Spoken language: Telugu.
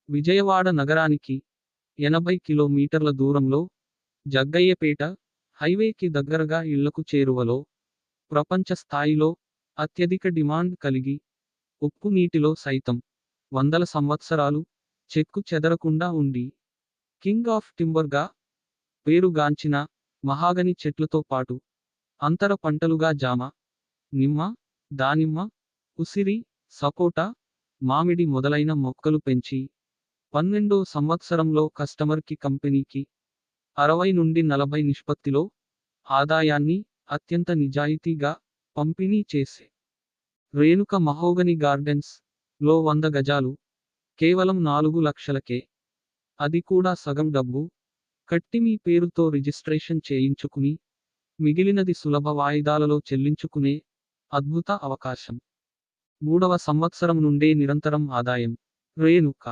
విజయవాడ నగరానికి 80 కిలోమీటర్ల దూరంలో, జగ్గయ్యపేట హైవేకి దగ్గరగా ఇళ్లకు చేరువలో, ప్రపంచ స్థాయిలో అత్యధిక డిమాండ్ కలిగి, ఉప్పు నీటిలో సైతం వందల సంవత్సరాలు చెక్కు చెదరకుండా ఉండి, కింగ్ ఆఫ్ టింబర్గా పేరుగాంచిన మహాగని చెట్లతో పాటు అంతర పంటలుగా జామ, నిమ్మ, దానిమ్మ, ఉసిరి, సపోటా, మామిడి మొదలైన మొక్కలు పెంచి 12వ సంవత్సరంలో కస్టమర్కి కంపెనీకి 60 నుండి 40 నిష్పత్తిలో ఆదాయాన్ని అత్యంత నిజాయితీగా పంపిణీ చేసే రేణుక మహోగని గార్డెన్స్ లో 100 గజాలు కేవలం 4 లక్షలకే, అది కూడా సగం డబ్బు కట్టి మీ పేరుతో రిజిస్ట్రేషన్ చేయించుకుని మిగిలినది సులభ వాయిదాలలో చెల్లించుకునే అద్భుత అవకాశం. 3వ సంవత్సరం నుండే నిరంతరం ఆదాయం. రేణుక